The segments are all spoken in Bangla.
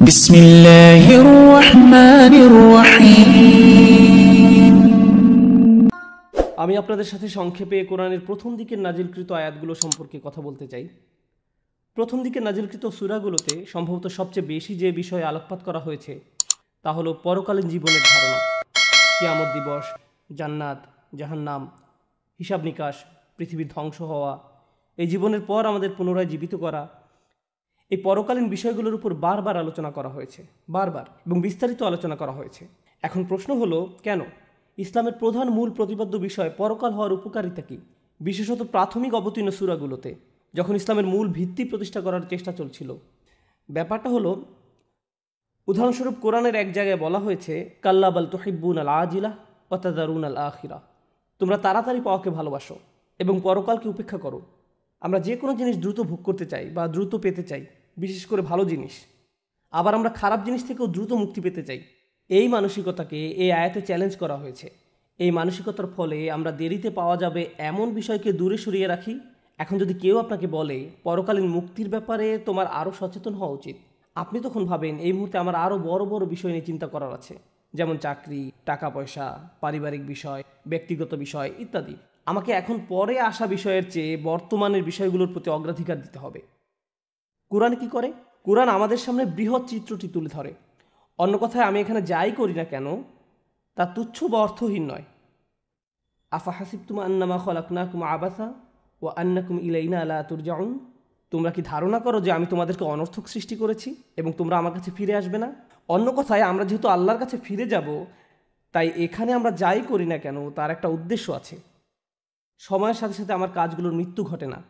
বিসমিল্লাহির রহমানির রহিম। আমি আপনাদের সাথে সংক্ষেপে কোরআনের প্রথম দিকের নাজিলকৃত আয়াতগুলো সম্পর্কে কথা বলতে চাই। প্রথম দিকের নাজিলকৃত সূরাগুলোতে সম্ভবত সবচেয়ে বেশি যে বিষয়ে আলোকপাত করা হয়েছে তা হলো পরকালীন জীবনের ধারণা, কিয়ামত দিবস, জান্নাত, জাহান্নাম, হিসাব নিকাশ, পৃথিবীর ধ্বংস হওয়া, এই জীবনের পর আমাদের পুনরায় জীবিত করা। এই পরকালীন বিষয়গুলোর উপর বারবার আলোচনা করা হয়েছে, বারবার এবং বিস্তারিত আলোচনা করা হয়েছে। এখন প্রশ্ন হলো, কেন? ইসলামের প্রধান মূল প্রতিপাদ্য বিষয় পরকাল হওয়ার উপকারিতা কী? বিশেষত প্রাথমিক অবতীর্ণ সূরাগুলোতে যখন ইসলামের মূল ভিত্তি প্রতিষ্ঠা করার চেষ্টা চলছিল। ব্যাপারটা হলো, উদাহরণস্বরূপ কোরআনের এক জায়গায় বলা হয়েছে, কাল্লা বাল তুহিব্বুন আল আজিলা ওয়া তাযারুন আল আখিরা, তোমরা তাড়াতাড়ি পাওয়াকে ভালোবাসো এবং পরকালকে উপেক্ষা করো। আমরা যে কোনো জিনিস দ্রুত ভোগ করতে চাই বা দ্রুত পেতে চাই, বিশেষ করে ভালো জিনিস। আবার আমরা খারাপ জিনিস থেকেও দ্রুত মুক্তি পেতে চাই। এই মানসিকতাকে এই আয়াতে চ্যালেঞ্জ করা হয়েছে। এই মানসিকতার ফলে আমরা দেরিতে পাওয়া যাবে এমন বিষয়কে দূরে সরিয়ে রাখি। এখন যদি কেউ আপনাকে বলে পরকালীন মুক্তির ব্যাপারে তোমার আরও সচেতন হওয়া উচিত, আপনি তখন ভাবেন এই মুহূর্তে আমার আরও বড় বড় বিষয় নিয়ে চিন্তা করার আছে, যেমন চাকরি, টাকা পয়সা, পারিবারিক বিষয়, ব্যক্তিগত বিষয় ইত্যাদি। আমাকে এখন পরে আসা বিষয়ের চেয়ে বর্তমানের বিষয়গুলোর প্রতি অগ্রাধিকার দিতে হবে। কোরআন কি করে? কোরআন আমাদের সামনে বৃহৎ চিত্রটি তুলে ধরে। অন্য কথায়, আমি এখানে যাই করি না কেন তা তুচ্ছ বা অর্থহীন নয়। আফা হাসিবতুম আন্নামা খলাকনাকুম আবাসা ওয়া আন্নাকুম ইলাইনা লা তুরজাউন, তোমরা কি ধারণা করো যে আমি তোমাদেরকে অনর্থক সৃষ্টি করেছি এবং তোমরা আমার কাছে ফিরে আসবে না? অন্য কথায়, আমরা যেহেতু আল্লাহর কাছে ফিরে যাব, তাই এখানে আমরা যাই করি না কেন তার একটা উদ্দেশ্য আছে। সময়ের সাথে সাথে আমার কাজগুলোর মৃত্যু ঘটে না।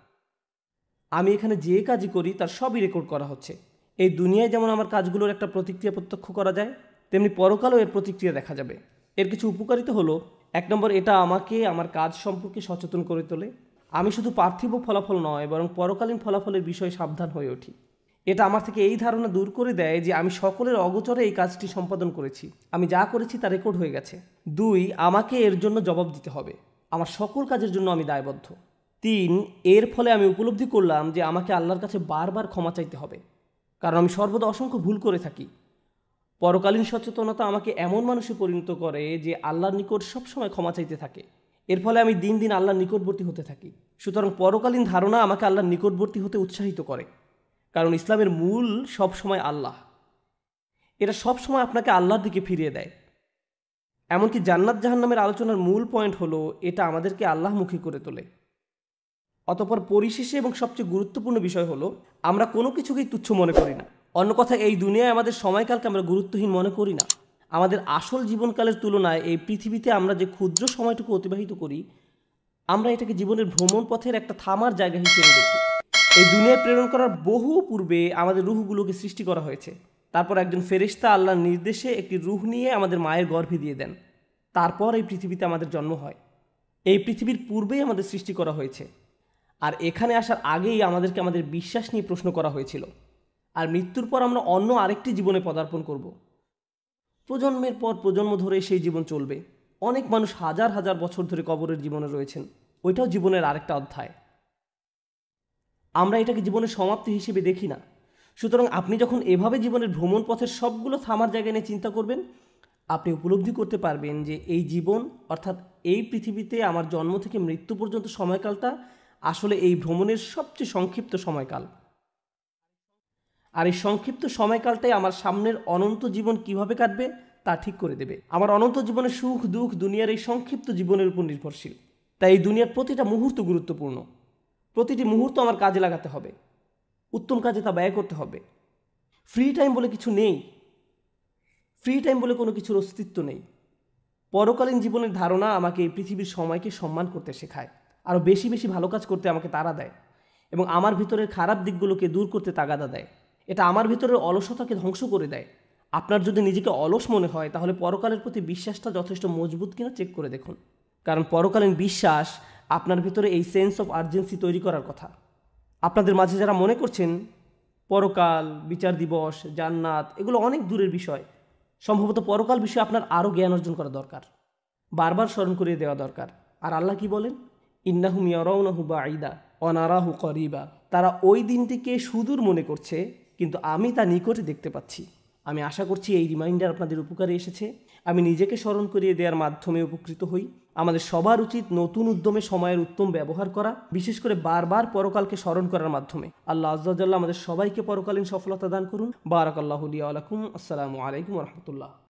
আমি এখানে যে কাজই করি তার সবই রেকর্ড করা হচ্ছে। এই দুনিয়ায় যেমন আমার কাজগুলোর একটা প্রতিক্রিয়া প্রত্যক্ষ করা যায়, তেমনি পরকালেও এর প্রতিক্রিয়া দেখা যাবে। এর কিছু উপকারিতা হলো, 1 নম্বর, এটা আমাকে আমার কাজ সম্পর্কে সচেতন করে তোলে। আমি শুধু পার্থিব ফলাফল নয়, বরং পরকালীন ফলাফলের বিষয়ে সাবধান হয়ে উঠি। এটা আমার থেকে এই ধারণা দূর করে দেয় যে আমি সকলের অগোচরে এই কাজটি সম্পাদন করেছি, আমি যা করেছি তা রেকর্ড হয়ে গেছে। 2, আমাকে এর জন্য জবাব দিতে হবে, আমার সকল কাজের জন্য আমি দায়বদ্ধ। 3, এর ফলে আমি উপলব্ধি করলাম যে আমাকে আল্লাহর কাছে বারবার ক্ষমা চাইতে হবে, কারণ আমি সর্বদা অসংখ্য ভুল করে থাকি। পরকালীন সচেতনতা আমাকে এমন মানুষে পরিণত করে যে আল্লাহর নিকট সবসময় ক্ষমা চাইতে থাকে। এর ফলে আমি দিন দিন আল্লাহর নিকটবর্তী হতে থাকি। সুতরাং পরকালীন ধারণা আমাকে আল্লাহর নিকটবর্তী হতে উৎসাহিত করে, কারণ ইসলামের মূল সবসময় আল্লাহ। এটা সবসময় আপনাকে আল্লাহর দিকে ফিরিয়ে দেয়। এমনকি জান্নাত জাহান্নামের আলোচনার মূল পয়েন্ট হলো, এটা আমাদেরকে আল্লাহমুখী করে তোলে। অতঃপর পরিশেষে এবং সবচেয়ে গুরুত্বপূর্ণ বিষয় হলো, আমরা কোনো কিছুকেই তুচ্ছ মনে করি না। অন্য কথায়, এই দুনিয়ায় আমাদের সময়কালকে আমরা গুরুত্বহীন মনে করি না। আমাদের আসল জীবনকালের তুলনায় এই পৃথিবীতে আমরা যে ক্ষুদ্র সময়টুকু অতিবাহিত করি, আমরা এটাকে জীবনের ভ্রমণ পথের একটা থামার জায়গা হিসেবে দেখি। এই দুনিয়ায় প্রেরণ করার বহু পূর্বে আমাদের রুহগুলোকে সৃষ্টি করা হয়েছে। তারপর একজন ফেরেশতা আল্লাহর নির্দেশে একটি রুহ নিয়ে আমাদের মায়ের গর্ভে দিয়ে দেন। তারপর এই পৃথিবীতে আমাদের জন্ম হয়। এই পৃথিবীর পূর্বেই আমাদের সৃষ্টি করা হয়েছে, আর এখানে আসার আগেই আমাদেরকে আমাদের বিশ্বাস নিয়ে প্রশ্ন করা হয়েছিল। আর মৃত্যুর পর আমরা অন্য আরেকটি জীবনে পদার্পণ করব। প্রজন্মের পর প্রজন্ম ধরে সেই জীবন চলবে। অনেক মানুষ হাজার হাজার বছর ধরে কবরের জীবনে রয়েছেন, ওইটাও জীবনের আরেকটা অধ্যায়। আমরা এটাকে জীবনের সমাপ্তি হিসেবে দেখি না। সুতরাং আপনি যখন এভাবে জীবনের ভ্রমণ পথের সবগুলো থামার জায়গা নিয়ে চিন্তা করবেন, আপনি উপলব্ধি করতে পারবেন যে এই জীবন, অর্থাৎ এই পৃথিবীতে আমার জন্ম থেকে মৃত্যু পর্যন্ত সময়কালটা আসলে এই ভ্রমণের সবচেয়ে সংক্ষিপ্ত সময়কাল। আর এই সংক্ষিপ্ত সময়কালটাই আমার সামনের অনন্ত জীবন কিভাবে কাটবে তা ঠিক করে দেবে। আমার অনন্ত জীবনের সুখ দুঃখ দুনিয়ার এই সংক্ষিপ্ত জীবনের উপর নির্ভরশীল। তাই এই দুনিয়ার প্রতিটা মুহূর্ত গুরুত্বপূর্ণ। প্রতিটি মুহূর্ত আমার কাজে লাগাতে হবে, উত্তম কাজে তা ব্যয় করতে হবে। ফ্রি টাইম বলে কিছু নেই। ফ্রি টাইম বলে কোনো কিছুর অস্তিত্ব নেই। পরকালীন জীবনের ধারণা আমাকে এই পৃথিবীর সময়কে সম্মান করতে শেখায়, আরও বেশি বেশি ভালো কাজ করতে আমাকে তাড়া দেয়, এবং আমার ভিতরের খারাপ দিকগুলোকে দূর করতে তাগাদা দেয়। এটা আমার ভিতরের অলসতাকে ধ্বংস করে দেয়। আপনার যদি নিজেকে অলস মনে হয়, তাহলে পরকালের প্রতি বিশ্বাসটা যথেষ্ট মজবুত কিনা চেক করে দেখুন, কারণ পরকালীন বিশ্বাস আপনার ভিতরে এই সেন্স অফ আর্জেন্সি তৈরি করার কথা। আপনাদের মাঝে যারা মনে করছেন পরকাল, বিচার দিবস, জান্নাত এগুলো অনেক দূরের বিষয়, সম্ভবত পরকাল বিষয়ে আপনার আরও জ্ঞান অর্জন করা দরকার, বারবার স্মরণ করিয়ে দেওয়া দরকার। আর আল্লাহ কি বলেন? ইন্নাহুম ইয়ারাউনাহু বাঈদা ওয়া নারাহু করিবা, তারা ওই দিনটিকে সুদূর মনে করছে, কিন্তু আমি তা নিকটে দেখতে পাচ্ছি। আমি আশা করছি এই রিমাইন্ডার আপনাদের উপকারে এসেছে। আমি নিজেকে স্মরণ করিয়ে দেওয়ার মাধ্যমে উপকৃত হই। আমাদের সবার উচিত নতুন উদ্যমে সময়ের উত্তম ব্যবহার করা, বিশেষ করে বারবার পরকালকে স্মরণ করার মাধ্যমে। আল্লাহ আজ্জা ওয়া জাল্লা আমাদের সবাইকে পরকালীন সফলতা দান করুন। বারাকাল্লাহু লি ওয়া লাকুম। আসসালামু আলাইকুম ওয়া রাহমাতুল্লাহ।